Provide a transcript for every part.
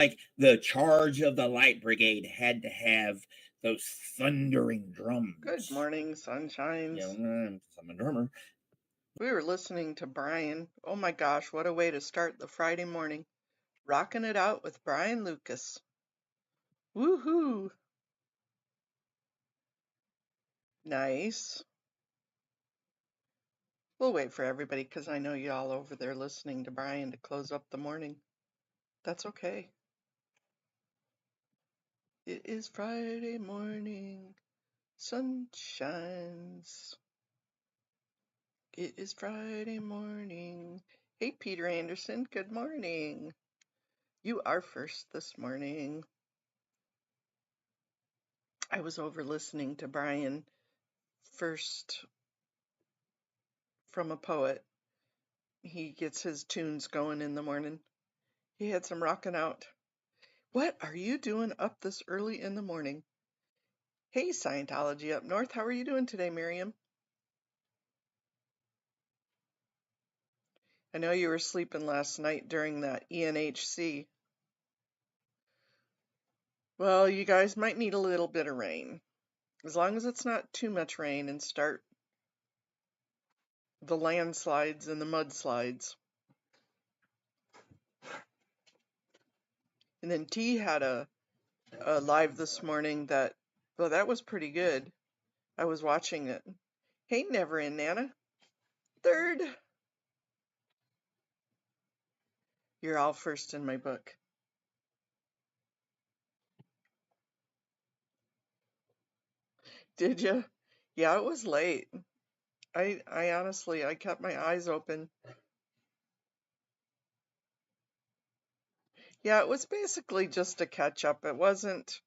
Like the charge of the light brigade had to have those thundering Good drums. morning, sunshines. I'm a drummer. We were listening to Brian. Oh my gosh, what a way to start the Friday morning. Rocking it out with Brian Lucas. Woohoo! Nice. We'll wait for everybody because I know you all over there listening to Brian to close up the morning. That's okay. It is Friday morning. Sun shines. It is Friday morning. Hey, Peter Anderson, good morning. You are first this morning. I was over listening to Brian first from a poet. He gets his tunes going in the morning. He had some rocking out. What are you doing up this early in the morning? Hey, Scientology up north, how are you doing today, Miriam? I know you were sleeping last night during that ENHC. Well, you guys might need a little bit of rain. As long as it's not too much rain and start the landslides and the mudslides. And then T had a live this morning that, well, that was pretty good. I was watching it. Hey, Never In Nana. Third. You're all first in my book. Did you? Yeah, it was late. I honestly, I kept my eyes open. Yeah, it was basically just a catch up. It wasn't,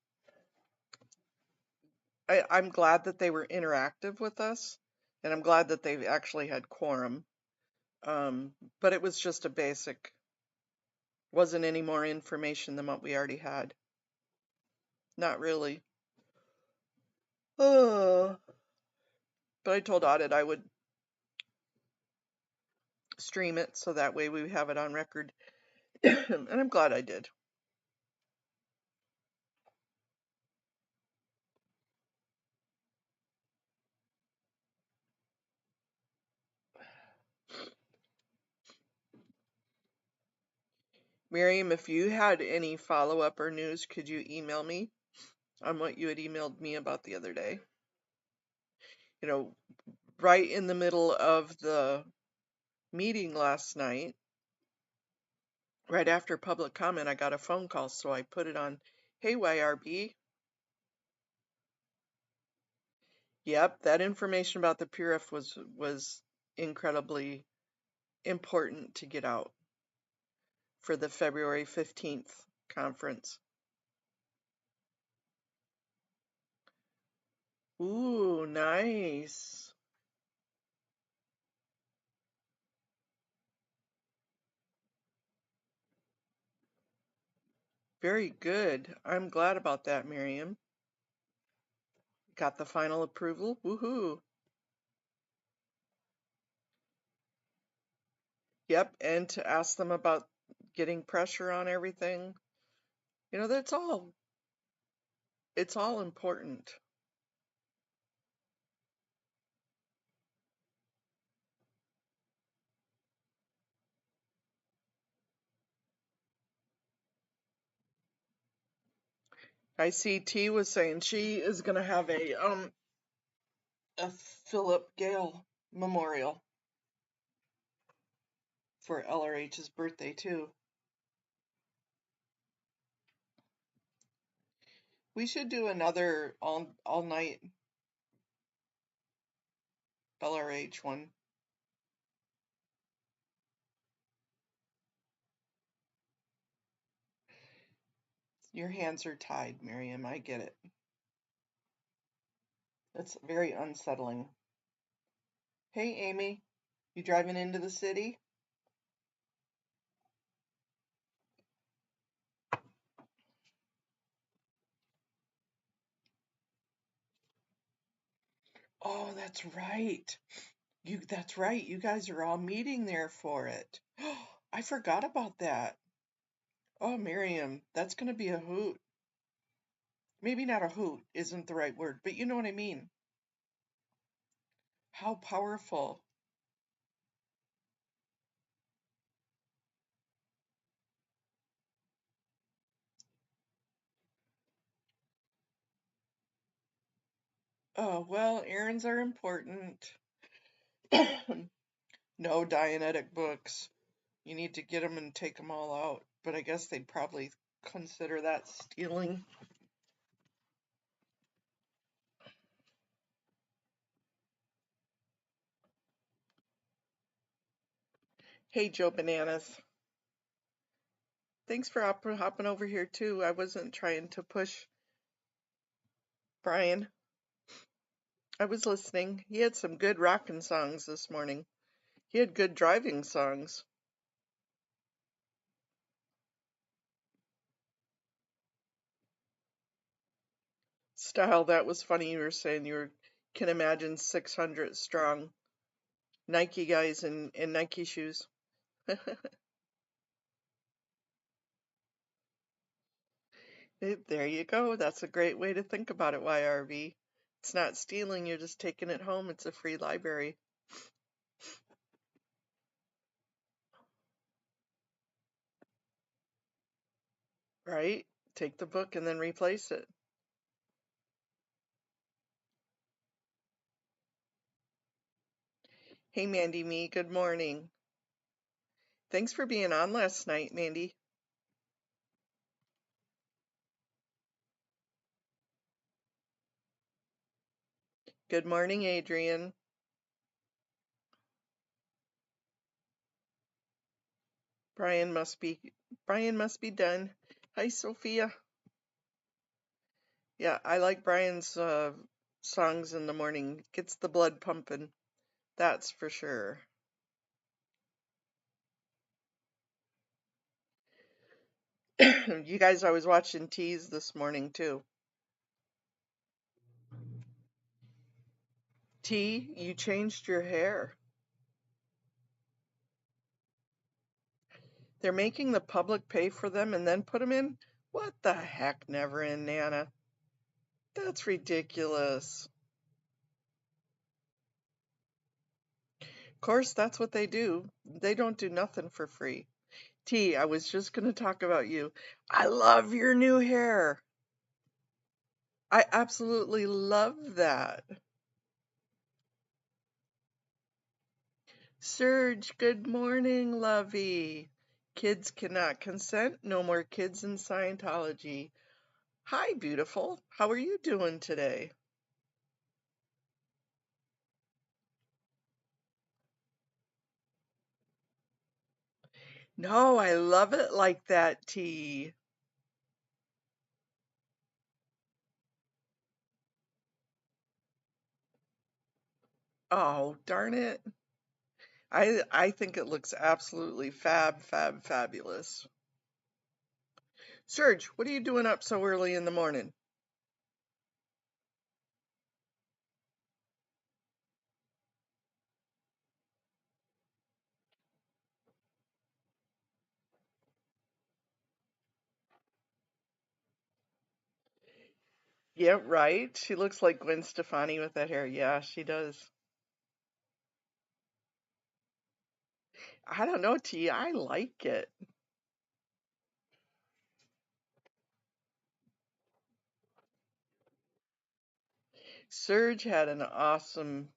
I'm glad that they were interactive with us, and I'm glad that they actually had quorum. But it was just a basic, wasn't any more information than what we already had. Not really. Oh. But I told Audit I would stream it so that way we have it on record. And I'm glad I did. Miriam, if you had any follow-up or news, could you email me on what you had emailed me about the other day? You know, right in the middle of the meeting last night, right after public comment, I got a phone call, so I put it on, hey, YRB. Yep, that information about the PURIF was incredibly important to get out for the February 15th conference. Ooh, nice. Very good. I'm glad about that, Miriam. Got the final approval. Woohoo. Yep, and to ask them about getting pressure on everything. You know, it's all important. I see T was saying she is going to have a Philip Gale memorial for LRH's birthday too. We should do another all night LRH one. Your hands are tied, Miriam. I get it. It's very unsettling. Hey, Amy, you driving into the city? Oh, that's right. That's right. You guys are all meeting there for it. I forgot about that. Oh, Miriam, that's going to be a hoot. Maybe not a hoot isn't the right word, but you know what I mean. How powerful. Oh, well, errands are important. No Dianetic books. You need to get them and take them all out. But I guess they'd probably consider that stealing. Hey, Joe Bananas. Thanks for hopping over here, too. I wasn't trying to push Brian. I was listening. He had some good rockin' songs this morning. He had good driving songs. Style, that was funny. You were saying can imagine 600 strong Nike guys in Nike shoes. There you go. That's a great way to think about it, YRV. It's not stealing, you're just taking it home. It's a free library, right? Take the book and then replace it. Hey, Mandy Me, good morning. Thanks for being on last night, Mandy. Good morning, Adrian. Brian must be Brian must be done. Hi, Sophia. Yeah, I like Brian's songs in the morning. Gets the blood pumping. That's for sure. You guys, I was watching Tease this morning too. T, you changed your hair. They're making the public pay for them and then put them in? What the heck, never in, Nana? That's ridiculous. Of course, that's what they do. They don't do nothing for free. T, I was just going to talk about you. I love your new hair. I absolutely love that. Serge, good morning, lovey. Kids cannot consent. No more kids in Scientology. Hi, beautiful. How are you doing today? No, I love it like that, T. Oh, darn it. I think it looks absolutely fabulous. Serge, what are you doing up so early in the morning? Yeah, right. She looks like Gwen Stefani with that hair. Yeah, she does. I don't know, T. I like it. Serge had an awesome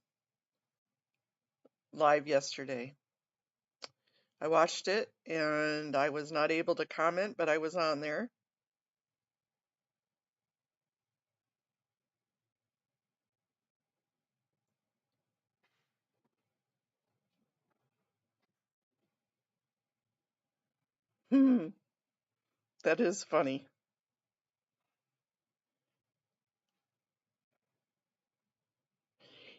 live yesterday. I watched it and I was not able to comment, but I was on there. Hmm, that is funny.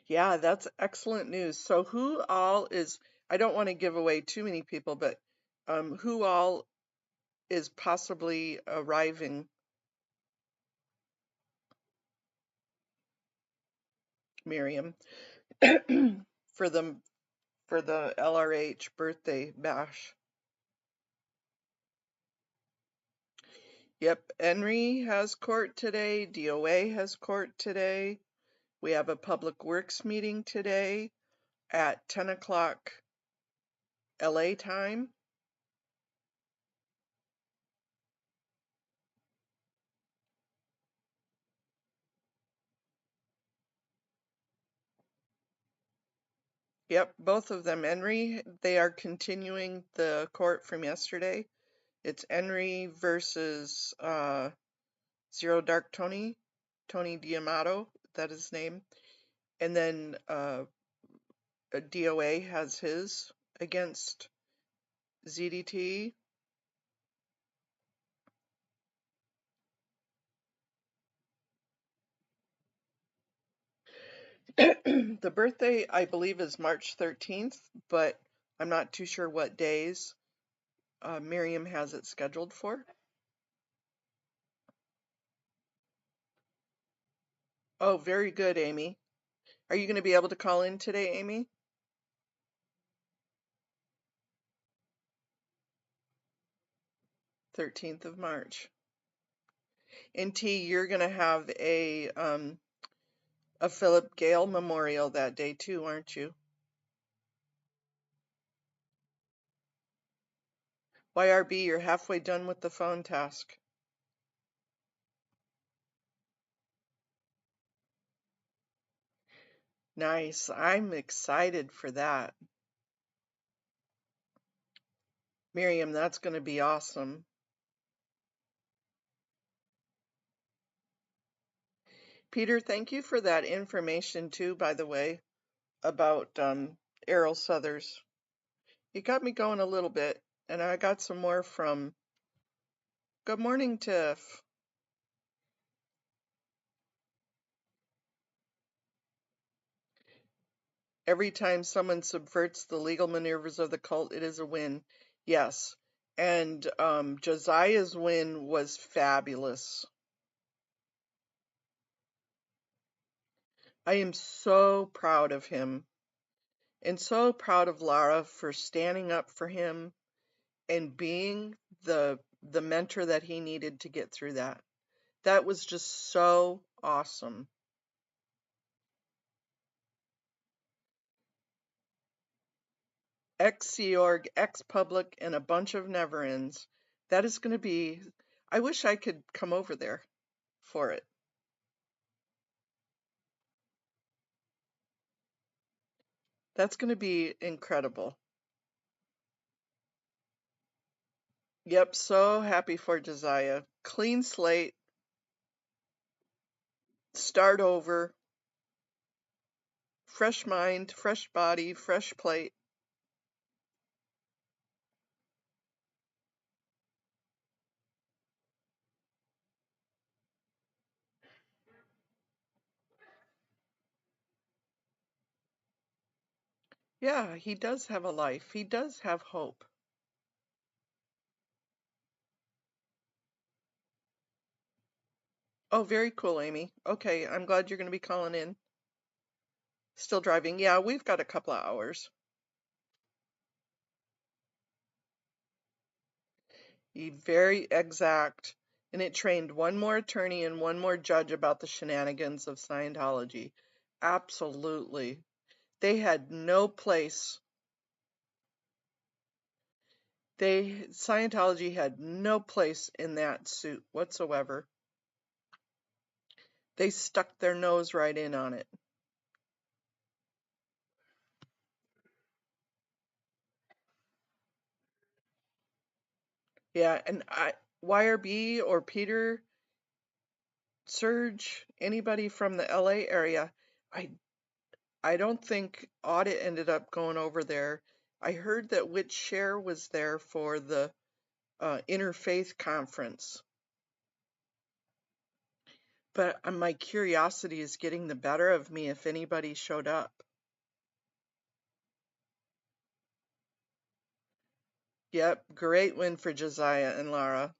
Yeah, that's excellent news. So who all is, I don't want to give away too many people, but who all is possibly arriving, Miriam, for the LRH birthday bash? Yep, Henry has court today. DOA has court today. We have a public works meeting today at 10 o'clock LA time. Yep, both of them. Henry, they are continuing the court from yesterday. It's Henry versus Zero Dark Tony D'Amato, that is his name. And then DOA has his against ZDT. The birthday, I believe, is March 13th, but I'm not too sure what days Miriam has it scheduled for. Oh, very good, Amy. Are you going to be able to call in today, Amy? 13th of March. And T, you're going to have a Philip Gale memorial that day too, aren't you? YRB, you're halfway done with the phone task. Nice. I'm excited for that. Miriam, that's going to be awesome. Peter, thank you for that information too, by the way, about Errol Southers. You got me going a little bit, and I got some more from Good Morning, Tiff. Every time someone subverts the legal maneuvers of the cult, it is a win. Yes. And Josiah's win was fabulous. I am so proud of him and so proud of Lara for standing up for him and being the mentor that he needed to get through that. That was just so awesome. Ex-Sea Org, ex-Public, and a bunch of never-ends. That is going to be, I wish I could come over there for it. That's going to be incredible. Yep, so happy for Josiah. Clean slate, start over, fresh mind, fresh body, fresh plate. Yeah, he does have a life. He does have hope. Oh, very cool, Amy. Okay, I'm glad you're going to be calling in. Still driving. Yeah, we've got a couple of hours. Very exact. And it trained one more attorney and one more judge about the shenanigans of Scientology. Absolutely. They had no place. Scientology had no place in that suit whatsoever. They stuck their nose right in on it. Yeah, and YRB or Peter, Serge, anybody from the LA area, I don't think Audit ended up going over there. I heard that Whit Share was there for the Interfaith Conference. But my curiosity is getting the better of me if anybody showed up. Yep, great win for Josiah and Lara.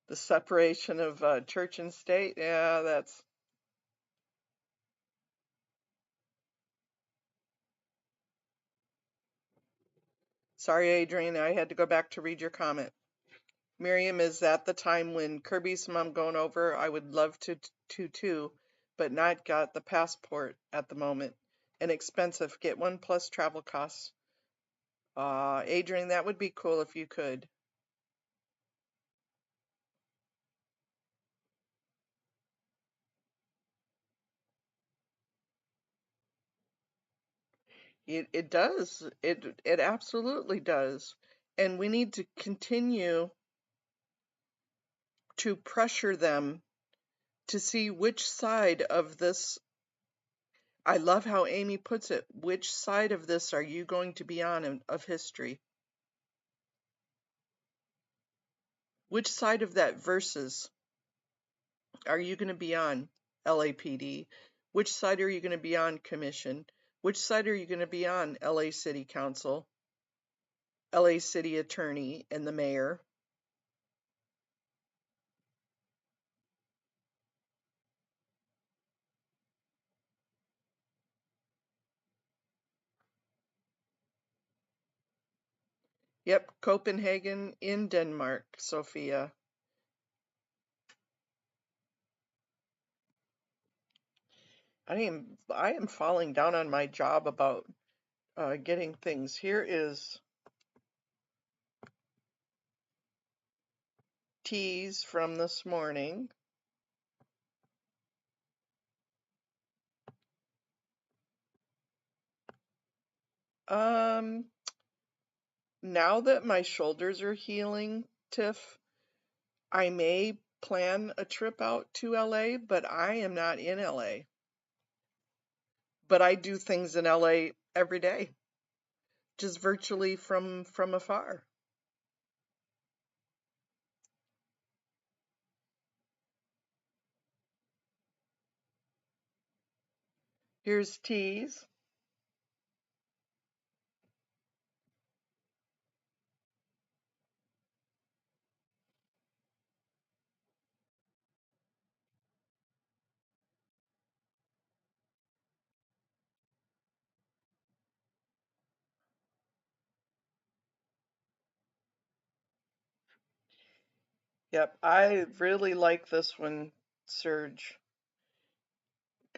The separation of church and state. Yeah, that's. Sorry, Adrian, I had to go back to read your comment. Miriam, is that the time when Kirby's mom going over? I would love to too, but not got the passport at the moment. And expensive. Get one plus travel costs. Adrian, that would be cool if you could. It does. It absolutely does. And we need to continue to pressure them to see which side of this. I love how Amy puts it. Which side of this are you going to be on of history? Which side of that versus are you going to be on, LAPD? Which side are you going to be on, Commission? Which side are you going to be on, LA City Council, LA City Attorney, and the Mayor? Yep, Copenhagen in Denmark, Sophia. I am falling down on my job about getting things. Here is teas from this morning. Um, now that my shoulders are healing, Tiff, I may plan a trip out to LA, but I am not in LA. But I do things in LA every day, just virtually from afar. Here's teas. Yep, I really like this one, Serge.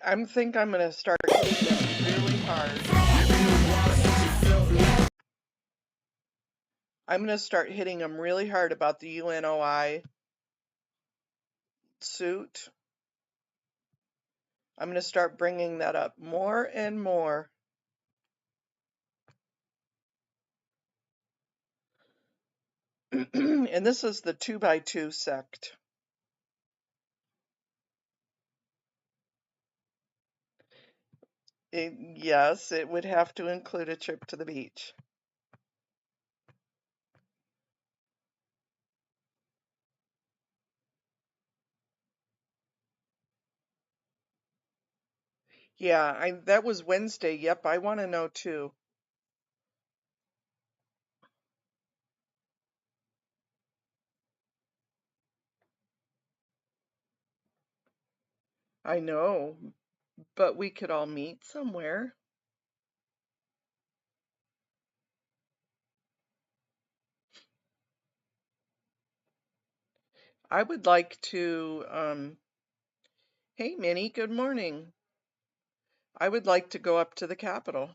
I think I'm gonna start hitting them really hard. I'm gonna start hitting them really hard about the UNOI suit. I'm gonna start bringing that up more and more. And this is the 2x2 sect. Yes, it would have to include a trip to the beach. Yeah, that was Wednesday. Yep, I want to know too. I know, but we could all meet somewhere. I would like to, hey Minnie, good morning. I would like to go up to the Capitol.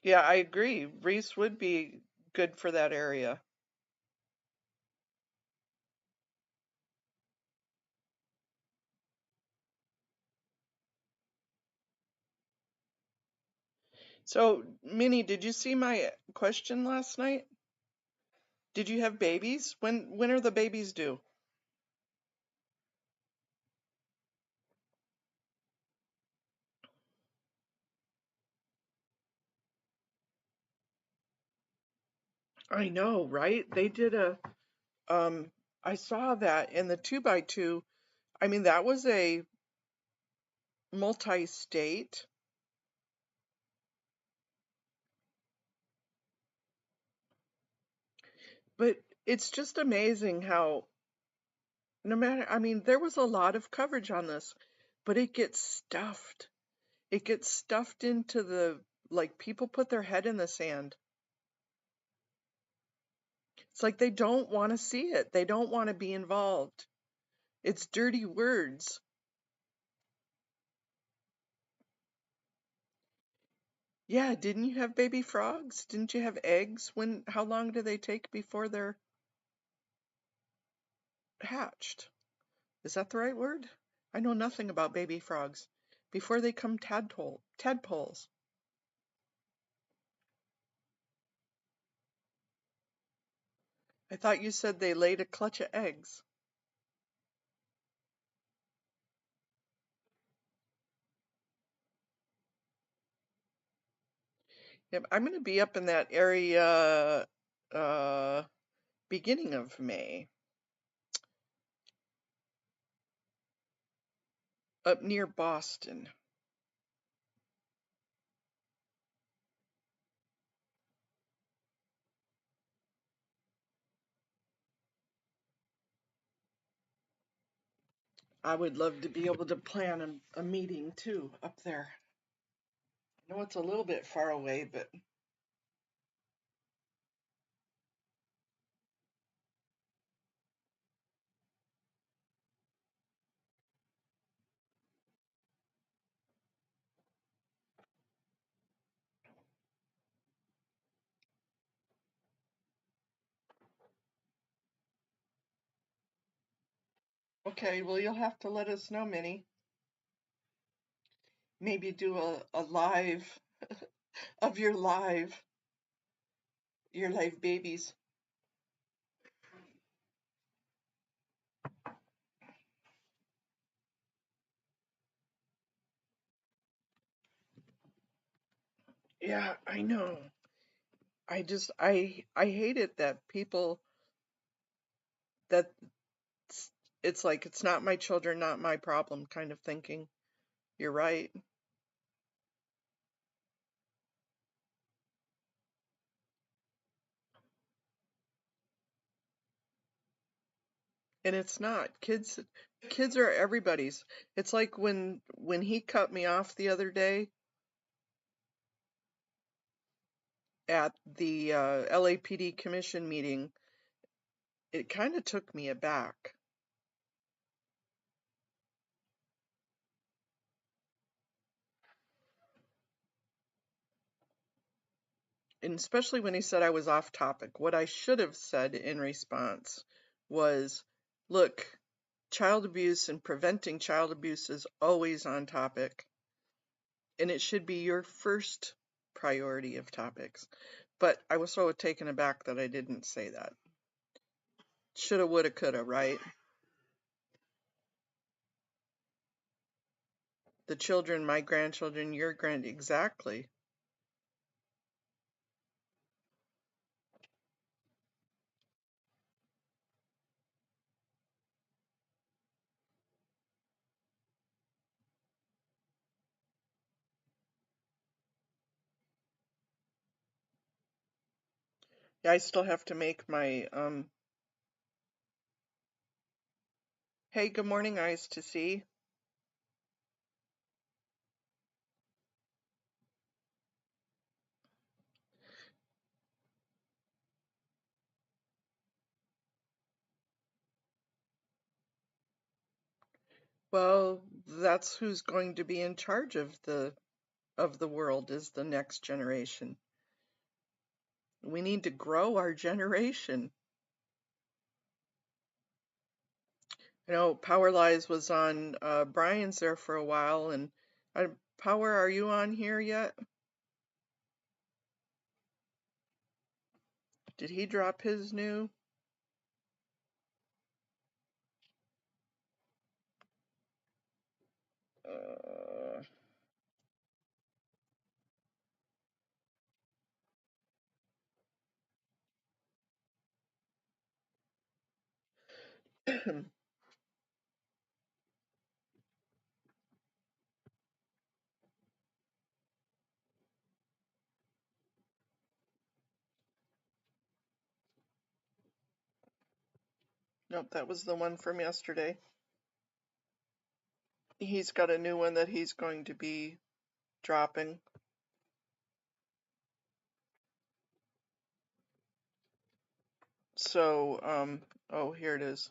Yeah, I agree. Reese would be good for that area. So, Minnie, did you see my question last night? Did you have babies? When are the babies due? I know, right? They did a I saw that in the 2x2. I mean, that was a multi-state. But it's just amazing how no matter, I mean, there was a lot of coverage on this, but it gets stuffed. It gets stuffed into like people put their head in the sand. It's like they don't want to see it. They don't want to be involved. It's dirty words. Yeah, didn't you have baby frogs? Didn't you have eggs? How long do they take before they're hatched? Is that the right word? I know nothing about baby frogs. Before they come tadpoles. I thought you said they laid a clutch of eggs. Yep, I'm going to be up in that area beginning of May, up near Boston. I would love to be able to plan a meeting too up there. I know it's a little bit far away, but okay, well, you'll have to let us know, Minnie. Maybe do a live of your live babies. Yeah, I know. I hate it that people that it's like it's not my children, not my problem kind of thinking. You're right. And it's not. Kids are everybody's. It's like when he cut me off the other day at the LAPD commission meeting, it kind of took me aback. And especially when he said I was off topic. What I should have said in response was, look, child abuse and preventing child abuse is always on topic, and it should be your first priority of topics. But I was so taken aback that I didn't say that. Shoulda, woulda, coulda, right? The children, my grandchildren, exactly. Yeah, I still have to make my hey, good morning, eyes to see. Well, that's who's going to be in charge of the world is the next generation. We need to grow our generation. You know, Power Lies was on Brian's there for a while, and Power, are you on here yet? Did he drop his new? Uh, Nope, that was the one from yesterday. He's got a new one that he's going to be dropping. So, oh, here it is.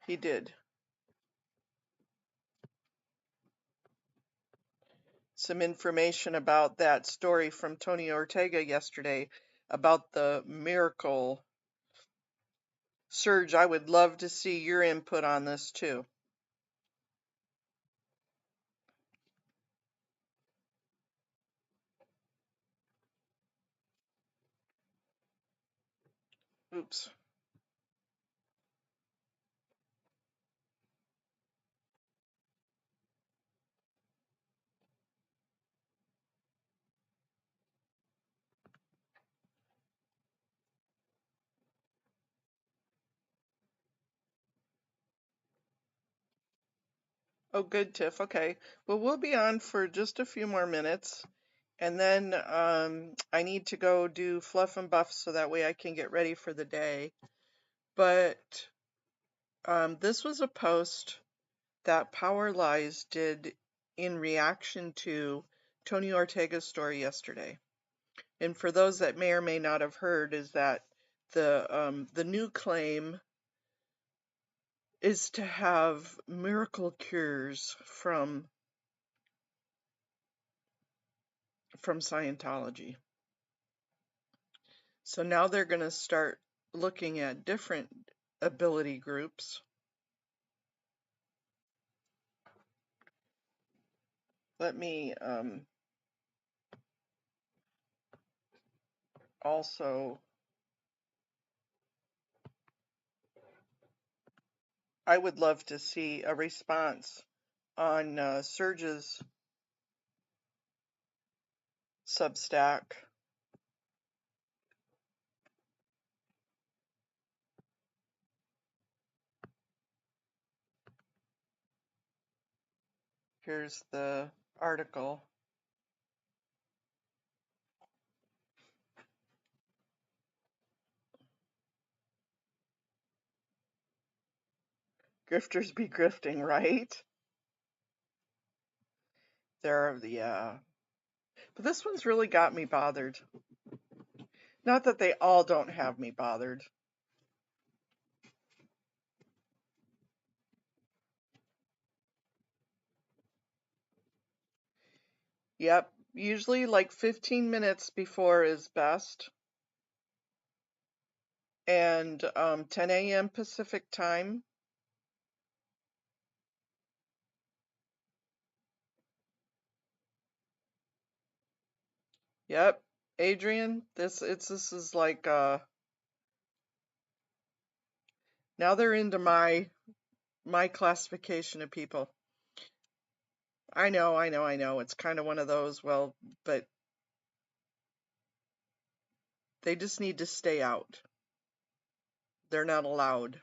He did some information about that story from Tony Ortega yesterday about the miracle surge. I would love to see your input on this too. Oops. Oh, good, Tiff. Okay. Well, we'll be on for just a few more minutes. And then I need to go do fluff and buff so that way I can get ready for the day. But this was a post that Power Lies did in reaction to Tony Ortega's story yesterday. And for those that may or may not have heard, is that the new claim is to have miracle cures from Scientology. So now they're going to start looking at different ability groups. Let me also, I would love to see a response on Serge's Substack. Here's the article. Grifters be grifting, right? Yeah. But this one's really got me bothered. Not that they all don't have me bothered. Yep, usually like 15 minutes before is best. And 10 a.m. Pacific time. Yep, Adrian, this is like now they're into my classification of people. I know. It's kind of one of those, well, but they just need to stay out. They're not allowed.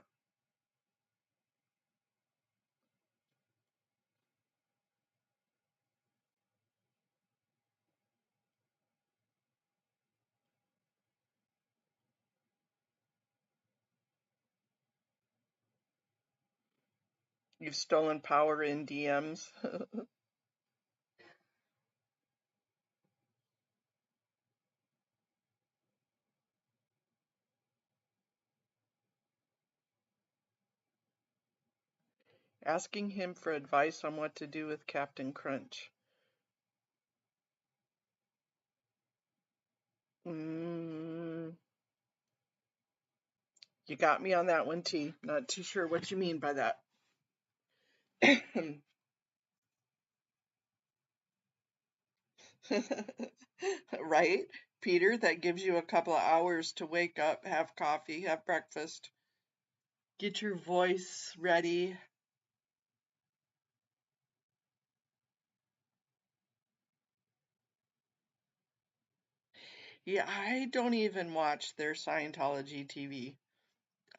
You've stolen power in DMs. Asking him for advice on what to do with Captain Crunch. You got me on that one, T. Not too sure what you mean by that. Right, Peter? That gives you a couple of hours to wake up, have coffee, have breakfast, get your voice ready. Yeah, I don't even watch their Scientology TV.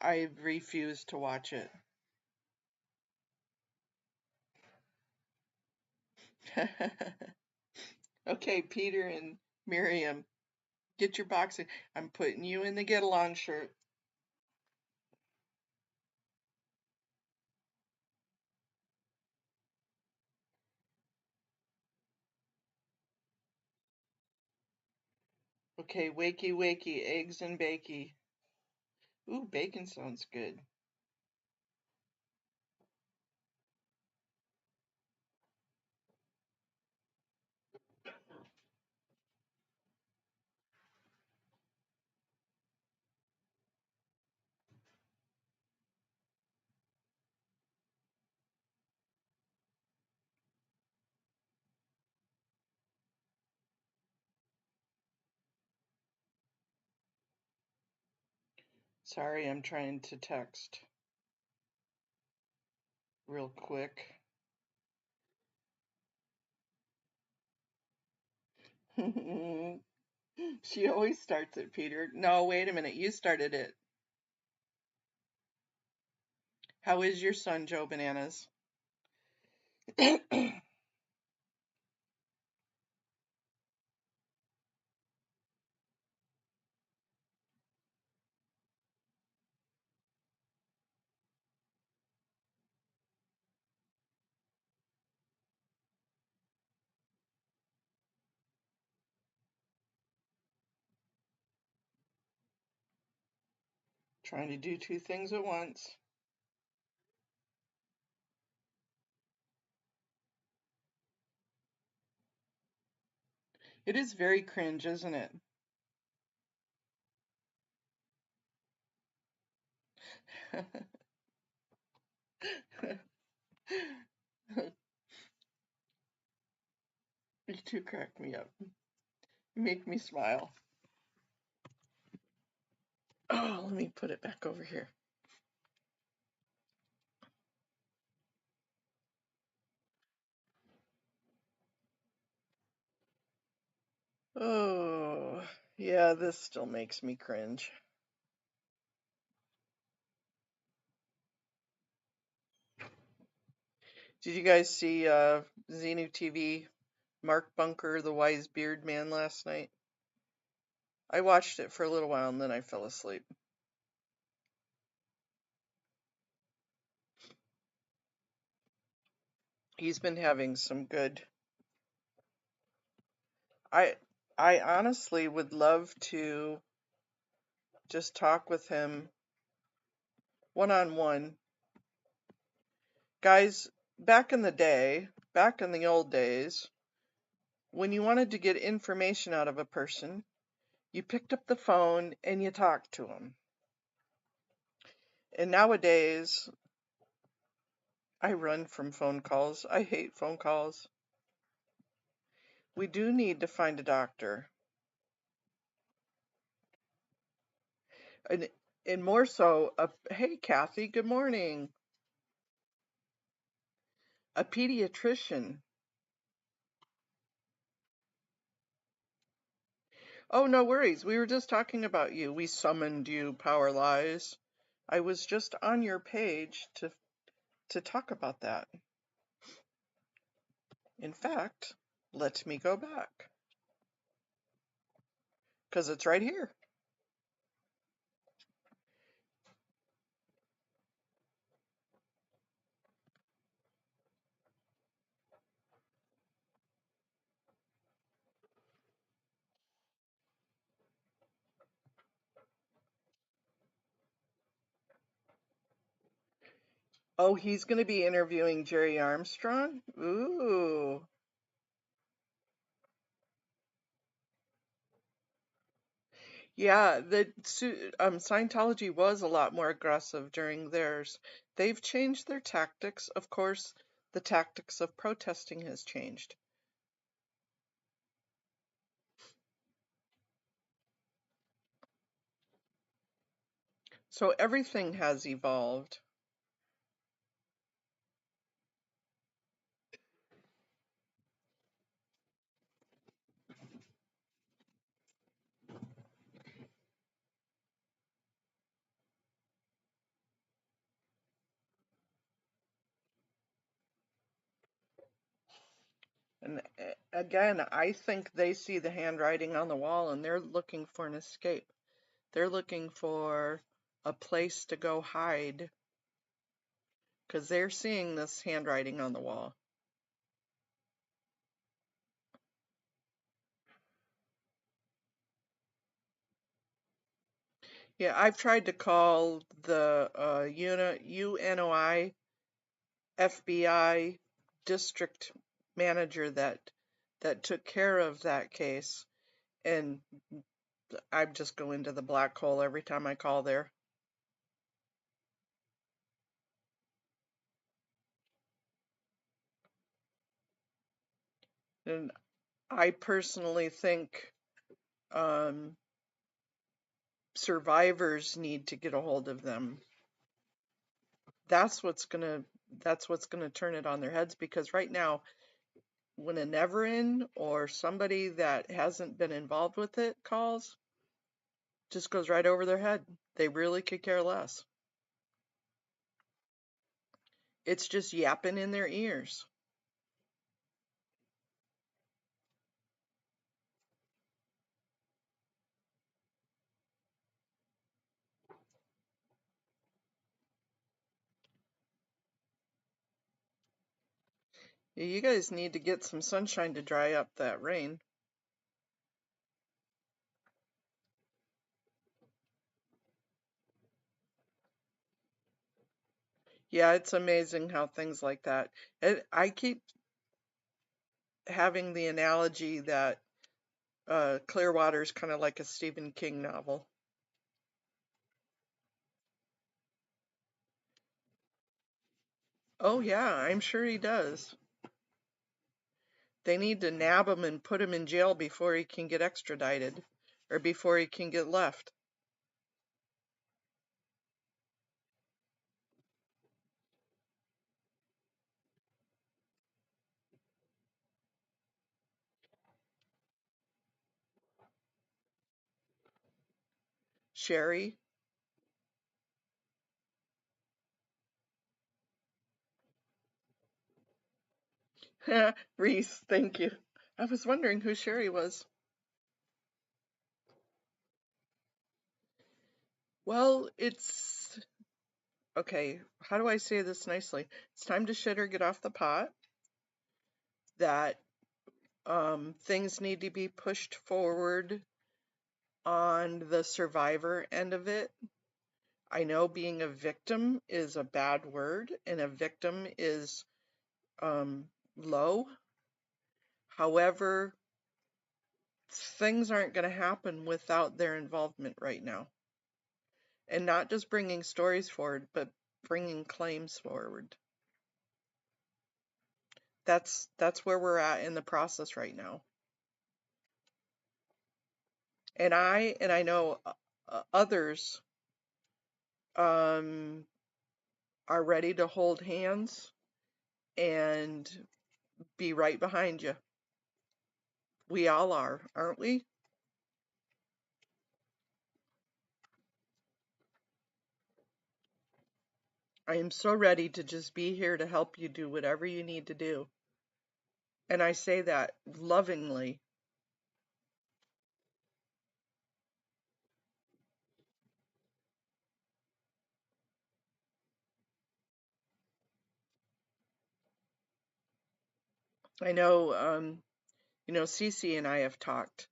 I refuse to watch it. Okay, Peter and Miriam, get your boxing. I'm putting you in the get along shirt. Okay, wakey wakey, eggs and bakey. Ooh, bacon sounds good. Sorry, I'm trying to text real quick. She always starts it, Peter. No, wait a minute. You started it. How is your son, Joe Bananas? Trying to do two things at once. It is very cringe, isn't it? You two crack me up. You make me smile. Oh, let me put it back over here. Oh, yeah, this still makes me cringe. Did you guys see Xenu TV, Mark Bunker, the wise beard man last night? I watched it for a little while and then I fell asleep. He's been having some good. I I honestly would love to just talk with him one-on-one. Guys, back in the day, back in the old days, when you wanted to get information out of a person, you picked up the phone and you talked to them. And nowadays, I run from phone calls. I hate phone calls. We do need to find a doctor. And and more so, hey Kathy, good morning. A pediatrician. Oh, no worries. We were just talking about you. We summoned you, Power Lies. I was just on your page to talk about that. In fact, let me go back because it's right here. Oh, he's going to be interviewing Jerry Armstrong? Ooh. Yeah, Scientology was a lot more aggressive during theirs. They've changed their tactics. Of course, the tactics of protesting has changed. So everything has evolved. And again, I think they see the handwriting on the wall and they're looking for an escape. They're looking for a place to go hide because they're seeing this handwriting on the wall. Yeah, I've tried to call the UNOI FBI district manager that took care of that case, and I just go into the black hole every time I call there. And I personally think um, survivors need to get a hold of them. That's what's gonna that's what's gonna turn it on their heads, because right now, when a never-in or somebody that hasn't been involved with it calls, just goes right over their head. They really could care less. It's just yapping in their ears. You guys need to get some sunshine to dry up that rain. Yeah, it's amazing how things like that. I keep having the analogy that Clearwater is kind of like a Stephen King novel. Oh, yeah, I'm sure he does. They need to nab him and put him in jail before he can get extradited or before he can get left. Sherry? Reese, thank you. I was wondering who Sherry was. Well, it's okay. How do I say this nicely? It's time to shit or get off the pot. That things need to be pushed forward on the survivor end of it. I know being a victim is a bad word, and a victim is low. However, things aren't going to happen without their involvement right now. And not just bringing stories forward, but bringing claims forward. That's where we're at in the process right now. And I know others um, are ready to hold hands and be right behind you. We all are, aren't we? I am so ready to just be here to help you do whatever you need to do. And I say that lovingly. I know, Cece and I have talked,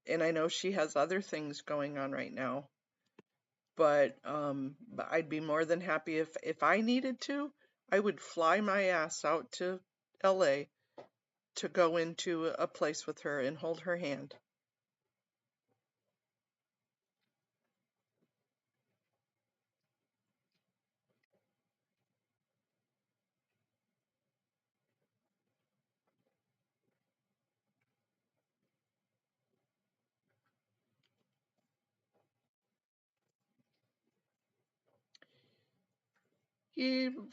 and I know she has other things going on right now. But I'd be more than happy if I needed to, I would fly my ass out to LA to go into a place with her and hold her hand.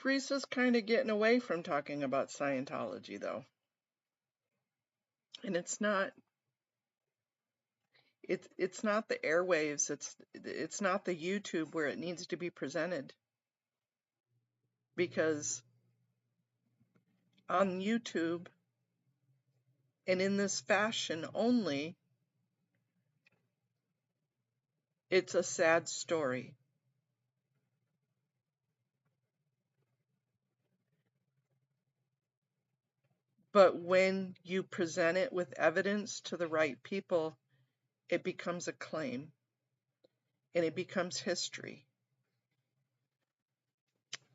Reese is kind of getting away from talking about Scientology, though, and it's not the airwaves, it's not the YouTube where it needs to be presented, because on YouTube and in this fashion only, it's a sad story. But when you present it with evidence to the right people, it becomes a claim. and it becomes history.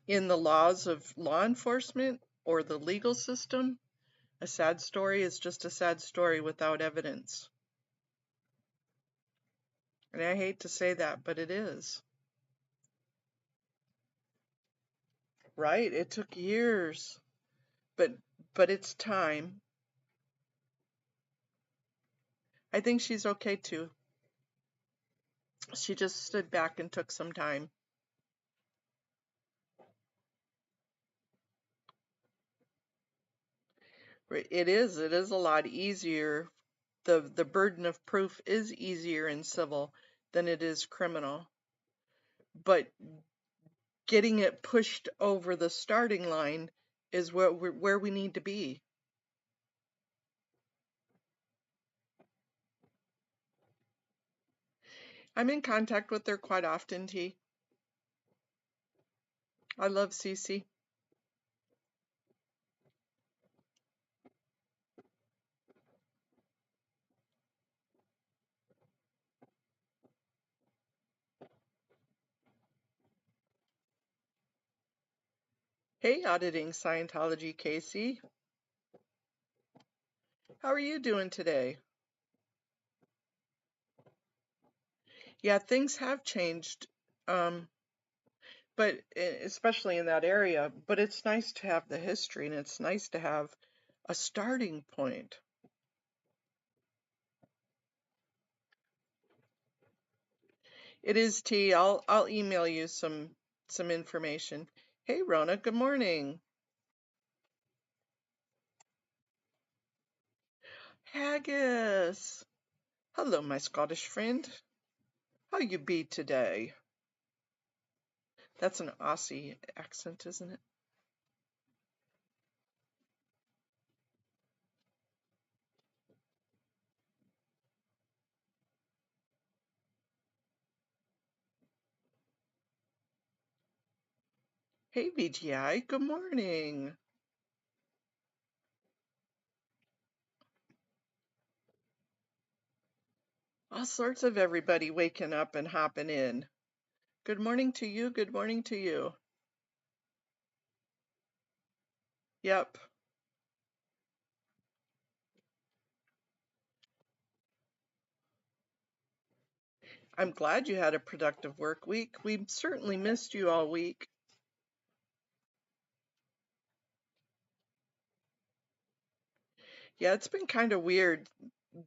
In the laws of law enforcement or the legal system, a sad story is just a sad story without evidence. And I hate to say that, but it is. Right? It took years, but it's time. I think she's okay too. She just stood back and took some time. It is a lot easier. The burden of proof is easier in civil than it is criminal. But getting it pushed over the starting line is where we need to be. I'm in contact with her quite often, T. I love Cece. Hey, Auditing Scientology, Casey. How are you doing today? Yeah, things have changed, but especially in that area. But it's nice to have the history, and it's nice to have a starting point. It is, T. I'll email you some information. Hey, Rona. Good morning. Haggis. Hello, my Scottish friend. How you be today? That's an Aussie accent, isn't it? Hey, VGI. Good morning. All sorts of everybody waking up and hopping in. Good morning to you. Good morning to you. Yep. I'm glad you had a productive work week. We certainly missed you all week. Yeah, it's been kind of weird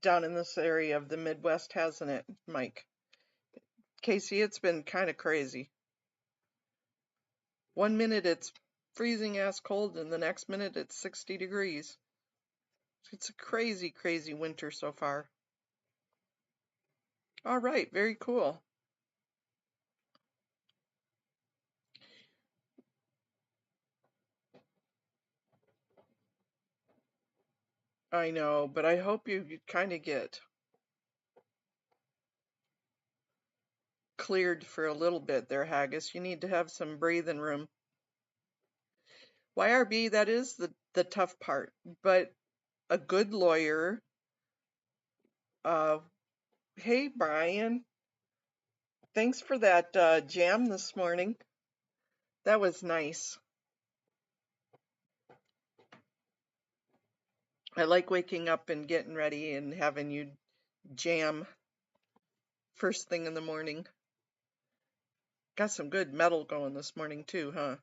down in this area of the Midwest, hasn't it, Mike? Casey, it's been kind of crazy. One minute it's freezing ass cold, and the next minute it's 60 degrees. It's a crazy, crazy winter so far. All right, very cool. I know, but I hope you kind of get cleared for a little bit there, Haggis. You need to have some breathing room. YRB, that is the tough part, but a good lawyer. Hey, Brian, thanks for that jam this morning. That was nice. I like waking up and getting ready and having you jam first thing in the morning. Got some good metal going this morning too, huh?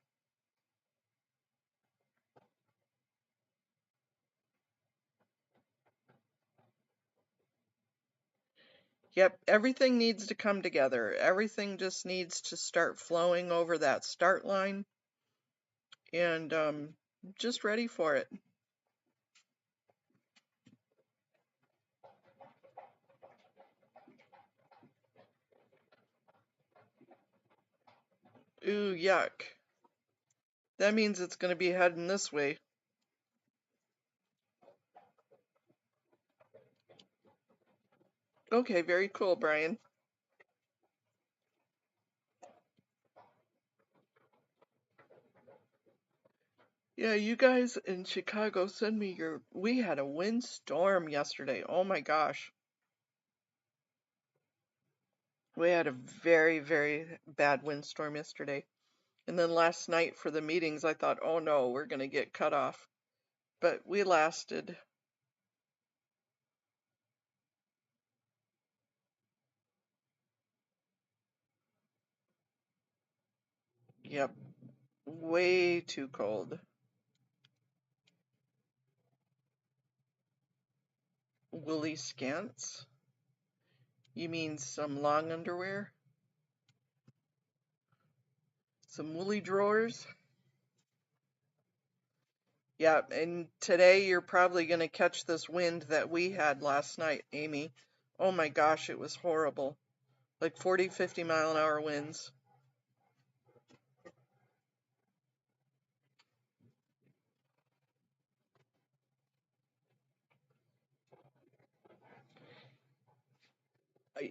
Yep, everything needs to come together. Everything just needs to start flowing over that start line, and just ready for it. Ooh, yuck. That means it's going to be heading this way. Okay, very cool, Brian. Yeah, you guys in Chicago send me we had a windstorm yesterday. Oh my gosh. We had a very, very bad windstorm yesterday. And then last night for the meetings, I thought, oh no, we're going to get cut off. But we lasted. Yep, way too cold. Woolly skants? You mean some long underwear? Some woolly drawers? Yeah, and today you're probably going to catch this wind that we had last night, Amy. Oh my gosh, it was horrible. Like 40, 50 mile an hour winds.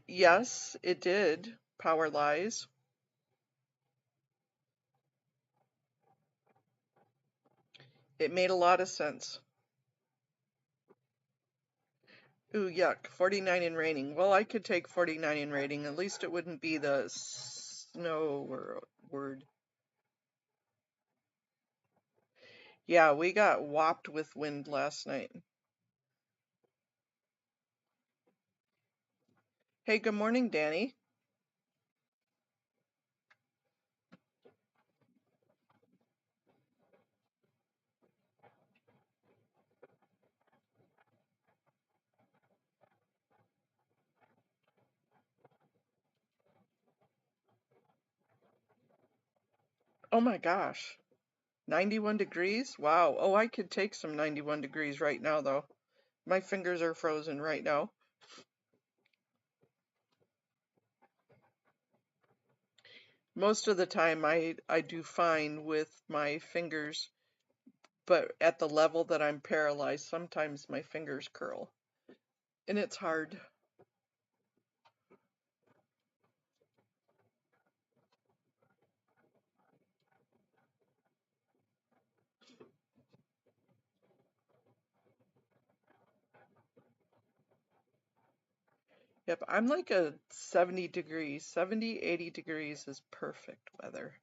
Yes, it did. Power lies. It made a lot of sense. Ooh, yuck. 49 in raining. Well, I could take 49 in raining. At least it wouldn't be the snow word. Yeah, we got whopped with wind last night. Hey, good morning, Danny. Oh my gosh. 91 degrees? Wow. Oh, I could take some 91 degrees right now, though. My fingers are frozen right now. Most of the time I do fine with my fingers, but at the level that I'm paralyzed, sometimes my fingers curl. And it's hard. Yep, I'm like a 70 degrees. 70, 80 degrees is perfect weather.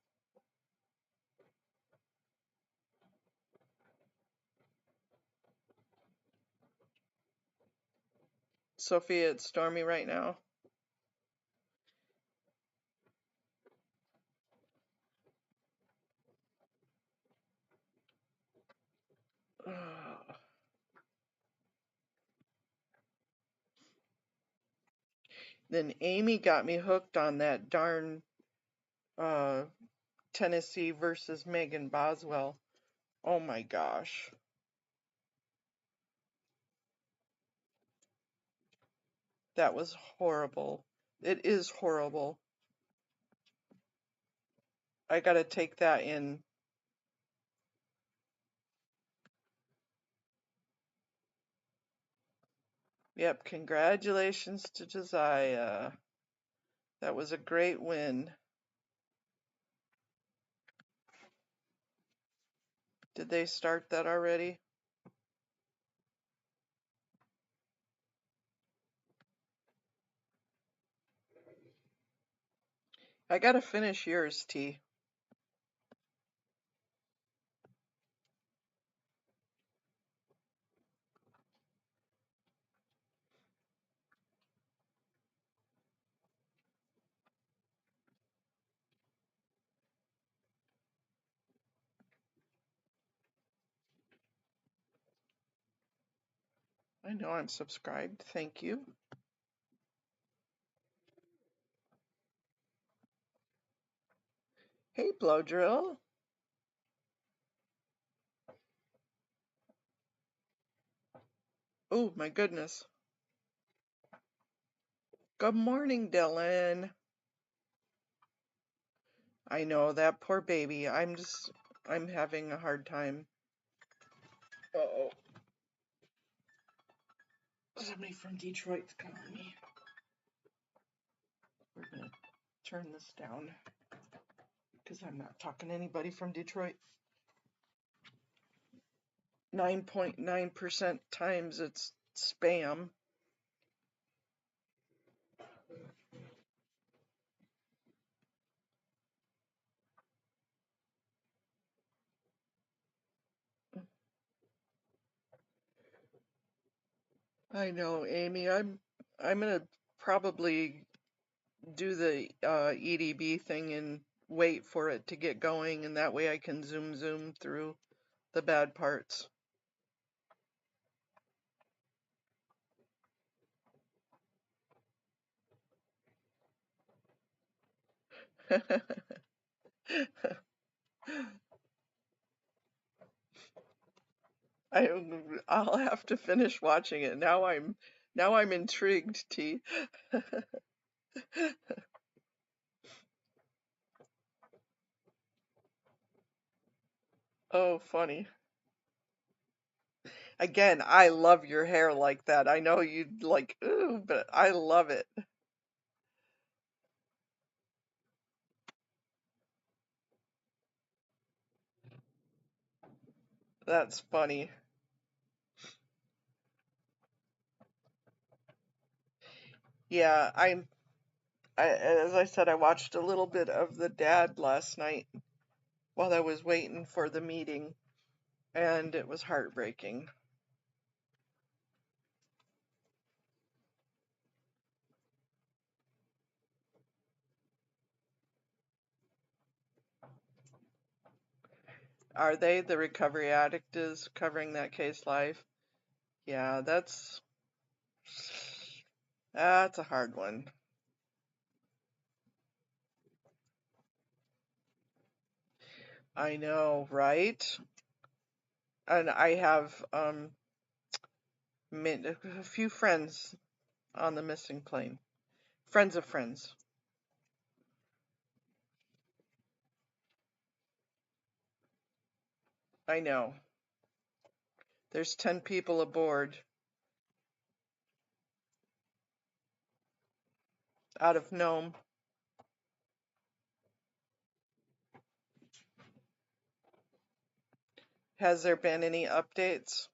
Sophia, it's stormy right now. Then Amy got me hooked on that darn uh, Tennessee versus Megan Boswell. Oh my gosh. That was horrible. It is horrible. I gotta take that in. Yep, congratulations to Josiah. That was a great win. Did they start that already? I gotta finish yours, T. I know I'm subscribed. Thank you. Hey, Blow Drill. Oh, my goodness. Good morning, Dylan. I know, that poor baby. I'm having a hard time. Uh-oh. Somebody from Detroit's calling me. We're gonna turn this down because I'm not talking to anybody from Detroit. 9.9% times it's spam. I know, Amy. I'm gonna probably do the EDB thing and wait for it to get going, and that way I can zoom through the bad parts. I I'll have to finish watching it. Now I'm intrigued, T. Oh, funny. Again, I love your hair like that. I know you'd like, ooh, but I love it. That's funny. Yeah, as I said, I watched a little bit of The Dad last night while I was waiting for the meeting, and it was heartbreaking. Are they? The Recovery Addict is covering that case live. Yeah, that's a hard one. I know, right? And I have a few friends on the missing plane. Friends of friends. I know. There's 10 people aboard out of Nome. Has there been any updates?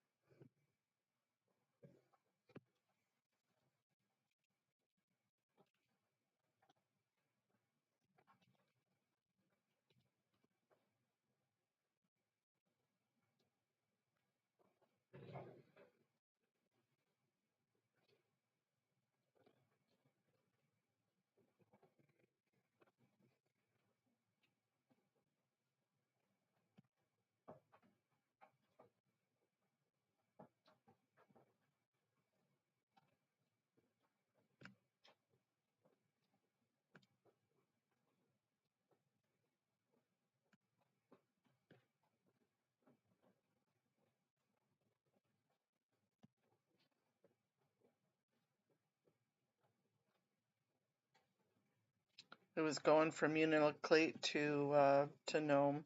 It was going from Unalakleet to Nome.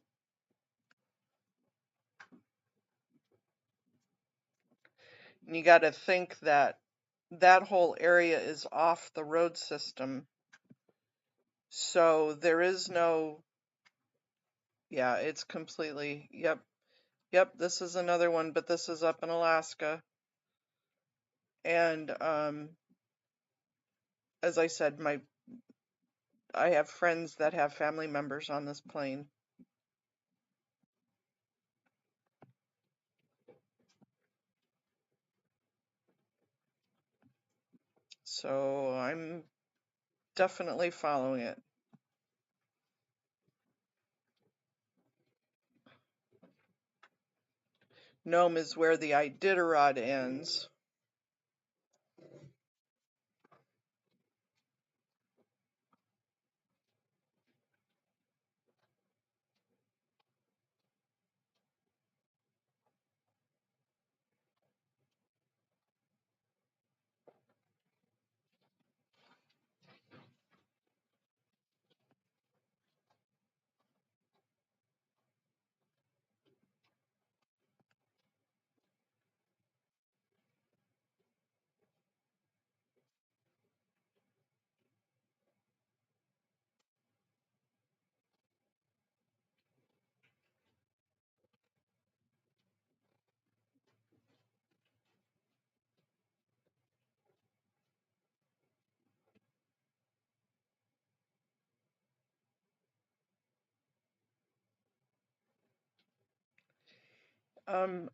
And you got to think that that whole area is off the road system. So there is no, yeah, it's completely, yep, yep, this is another one, but this is up in Alaska. And as I said, I have friends that have family members on this plane. So I'm definitely following it. Nome is where the Iditarod ends.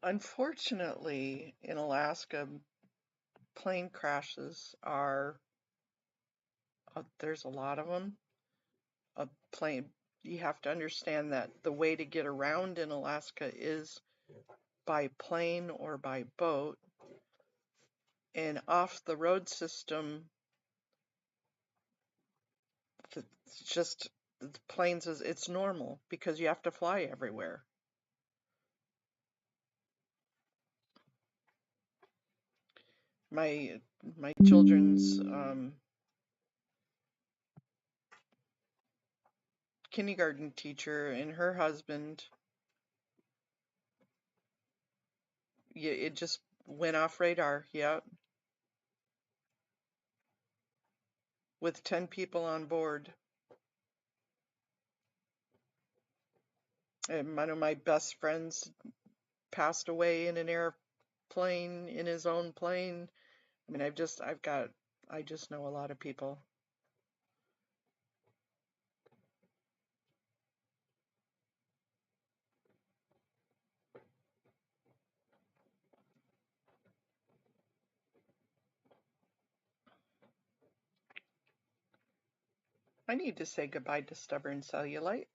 Unfortunately, in Alaska, plane crashes are, there's a lot of them. A plane, you have to understand that the way to get around in Alaska is by plane or by boat. And off the road system, it's just the planes it's normal because you have to fly everywhere. My children's kindergarten teacher and her husband, yeah, it just went off radar. Yeah, with 10 people on board. And one of my best friends passed away in an airplane, in his own plane. I mean, I just know a lot of people. I need to say goodbye to stubborn cellulite.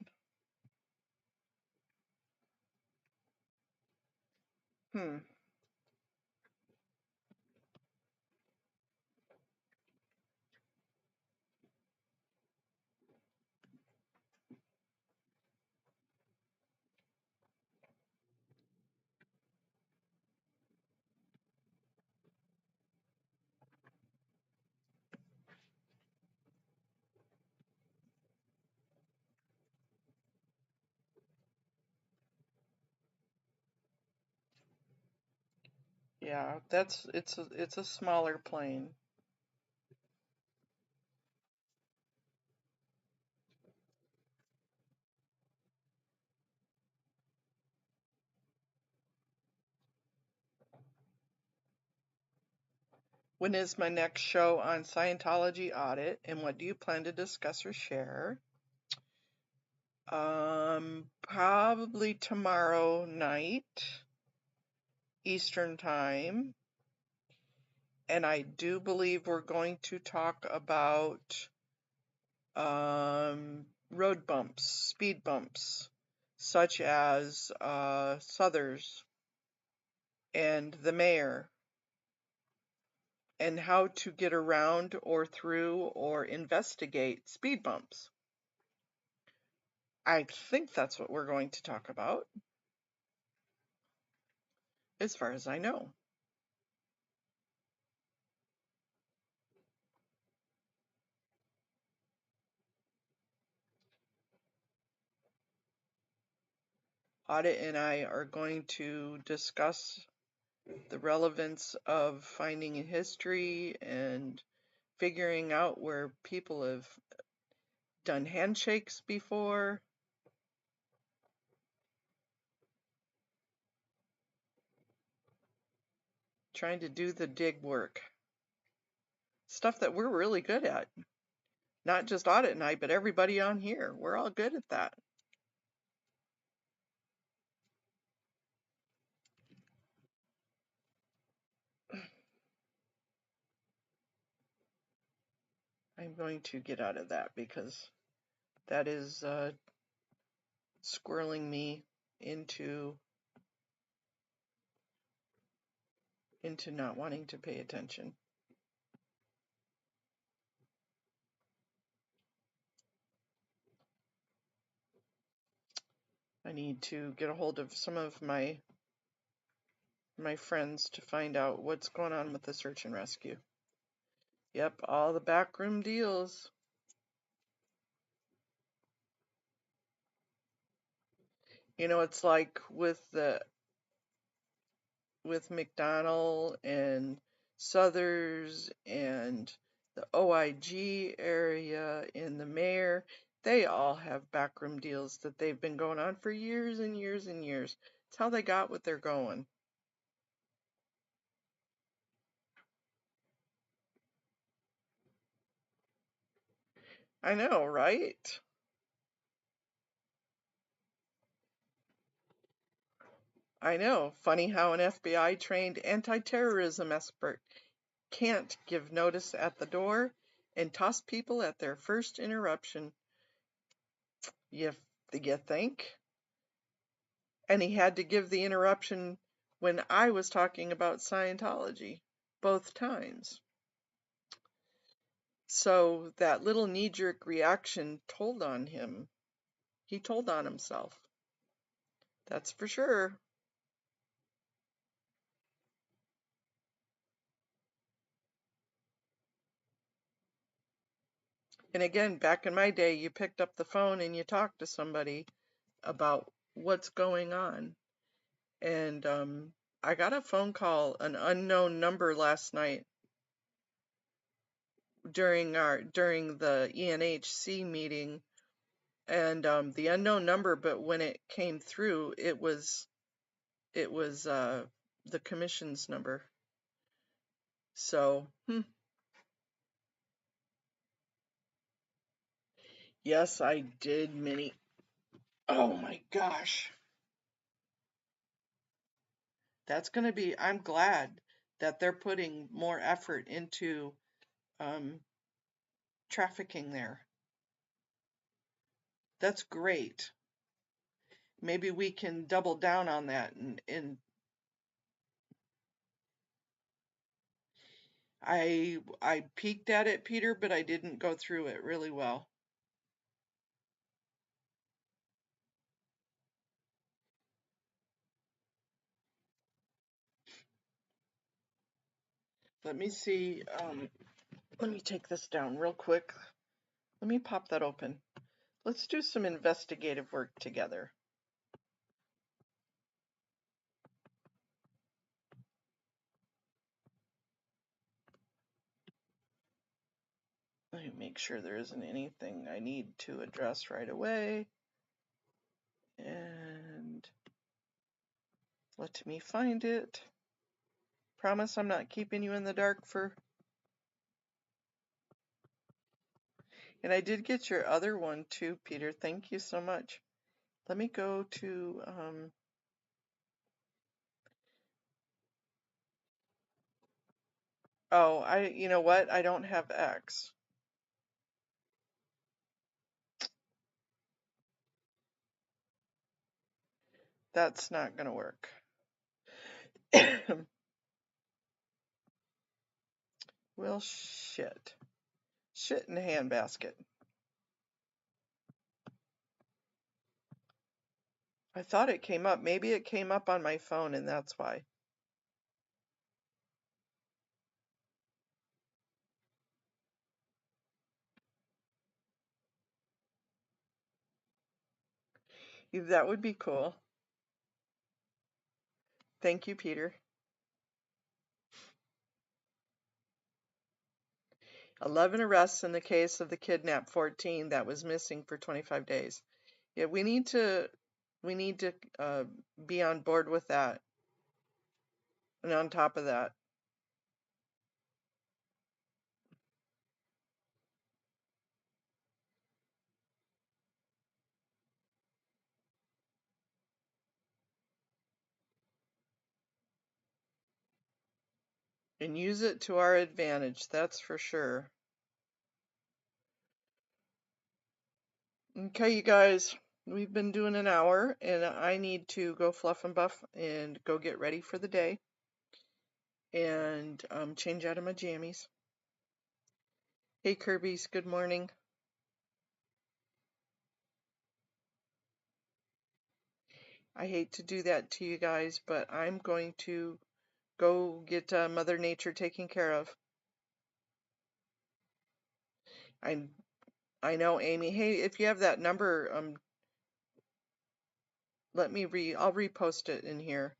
Hmm. Yeah, it's a smaller plane. When is my next show on Scientology audit, and what do you plan to discuss or share? Probably tomorrow night, Eastern time. And I do believe we're going to talk about road bumps, speed bumps, such as Southers and the mayor, and how to get around or through or investigate speed bumps. I think that's what we're going to talk about, as far as I know. Audit and I are going to discuss the relevance of finding in history and figuring out where people have done handshakes before. Trying to do the dig work. Stuff that we're really good at. Not just Audit and I, but everybody on here. We're all good at that. I'm going to get out of that because that is squirreling me into not wanting to pay attention. I need to get a hold of some of my friends to find out what's going on with the search and rescue. Yep, all the backroom deals. You know, it's like with McDonald and Southers and the OIG area and the mayor, they all have backroom deals that they've been going on for years and years and years. It's how they got what they're going. I know, right? I know. Funny how an FBI trained anti-terrorism expert can't give notice at the door and toss people at their first interruption. You think? And he had to give the interruption when I was talking about Scientology, both times. So that little knee-jerk reaction told on him. He told on himself. That's for sure. And again, back in my day, you picked up the phone and you talked to somebody about what's going on. And I got a phone call, an unknown number last night during the ENHC meeting, and the unknown number, but when it came through, it was the commission's number. So, yes, I did, Minnie. Oh my gosh. That's going to be, I'm glad that they're putting more effort into trafficking there. That's great. Maybe we can double down on that. And I peeked at it, Peter, but I didn't go through it really well. Let me see. Let me take this down real quick. Let me pop that open. Let's do some investigative work together. Let me make sure there isn't anything I need to address right away. And let me find it. Promise I'm not keeping you in the dark for... And I did get your other one too, Peter. Thank you so much. Let me go to... Oh, you know what? I don't have X. That's not gonna work. Well, shit. Shit in a handbasket. I thought it came up. Maybe it came up on my phone and that's why. That would be cool. Thank you, Peter. 11 arrests in the case of the kidnapped 14 that was missing for 25 days. Yeah, we need to be on board with that. And on top of that, and use it to our advantage, that's for sure. Okay, you guys, we've been doing an hour, and I need to go fluff and buff and go get ready for the day and change out of my jammies. Hey, Kirby's, good morning. I hate to do that to you guys, but I'm going to go get Mother Nature taken care of. I know, Amy. Hey, if you have that number, I'll repost it in here.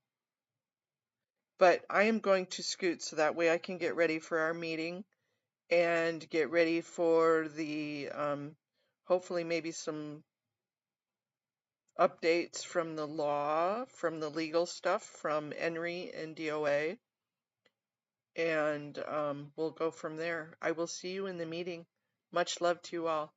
But I am going to scoot so that way I can get ready for our meeting and get ready for the hopefully maybe some updates from the law, from the legal stuff, from ENRI and DOA. And we'll go from there. I will see you in the meeting. Much love to you all.